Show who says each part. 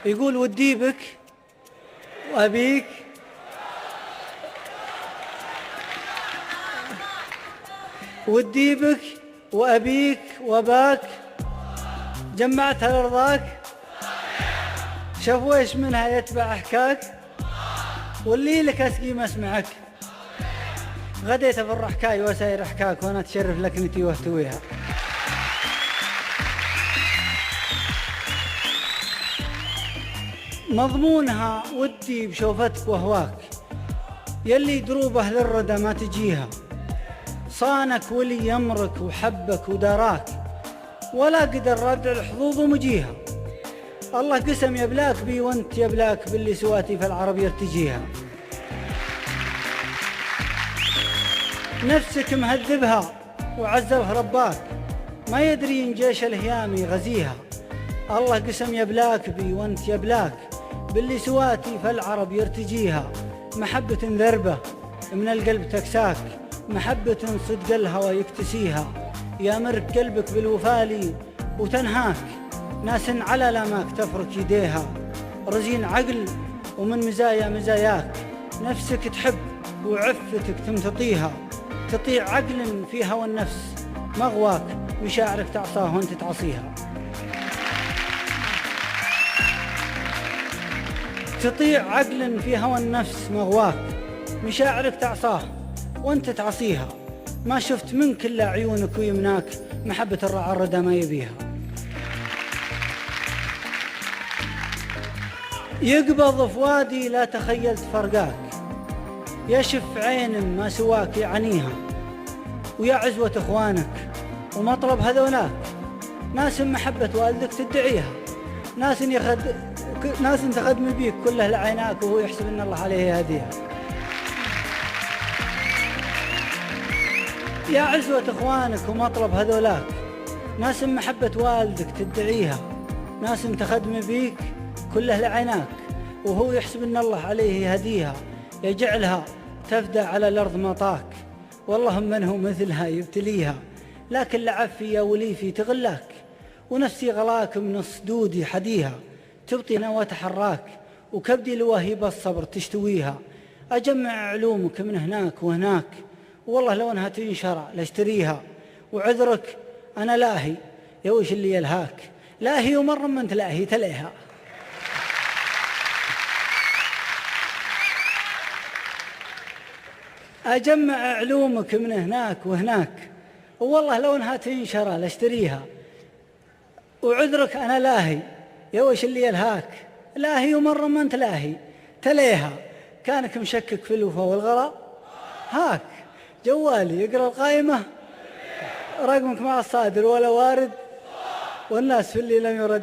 Speaker 1: يقول ودي بك وأبيك ودي بك وأبيك وأباك جمعتها لرضاك شوف ويش منها يتبع حكاك واللي لك أسقي مسمعك غديت في الرحكاي وساير حكاك وأنا تشرف لكنتي واهتويها. مضمونها ودي بشوفتك وهواك يلي دروبه للردى ما تجيها صانك ولي يمرك وحبك وداراك ولا قدر ردع الحظوظ ومجيها. الله قسم يبلاك بي وانت يبلاك باللي سواتي في العرب يرتجيها. نفسك مهذبها وعذبها رباك ما يدري إن جيش الهيام يغزيها. الله قسم يبلاك بي وانت يبلاك باللي سواتي في العرب يرتجيها. محبة ذربة من القلب تكساك محبة صدق الهوى يكتسيها. يا مرق قلبك بالوفالي وتنهاك ناس على لاماك تفرك يديها. رزين عقل ومن مزايا مزاياك نفسك تحب وعفتك تمتطيها. تطيع عقل في هوى النفس مغواك مشاعرك تعصاه وانت تعصيها. تطيع عقل في هوى النفس مغواك مشاعرك تعصاه وانت تعصيها. ما شفت منك إلا عيونك ويمناك محبة الرعى الردى ما يبيها. يقبض فؤادي لا تخيلت فرقاك يشف عين ما سواك يعنيها. ويا عزوة إخوانك ومطلب هذولاك ناس محبة والدك تدعيها. ناس تخدم بيك كله لعيناك وهو يحسب إن الله عليه يهديها. يا عزوة إخوانك ومطلب هذولاك ناس محبة والدك تدعيها. ناس تخدم بيك كله لعيناك وهو يحسب إن الله عليه يهديها. يجعلها تفدى على الأرض مطاك والله من هو مثلها يبتليها. لكن لعفي يا وليفي تغلاك ونفسي غلاك من الصدود حديها. تبطي نوى تحراك وكبدي لوهيب الصبر تشتويها. أجمع علومك من هناك وهناك والله لو أنها تنشرع لاشتريها. وعذرك أنا لاهي يا وش اللي يلهاك لاهي ومرة من تلاهي تليها. أجمع علومك من هناك وهناك والله لو أنها تنشرع لاشتريها. وعذرك أنا لاهي يا وش اللي يلهاك لاهي ومرة من تلاهي تليها. كانك مشكك في الوفا والغلا هاك جوالي يقرأ القائمة رقمك مع الصادر ولا وارد والناس في اللي لم يرد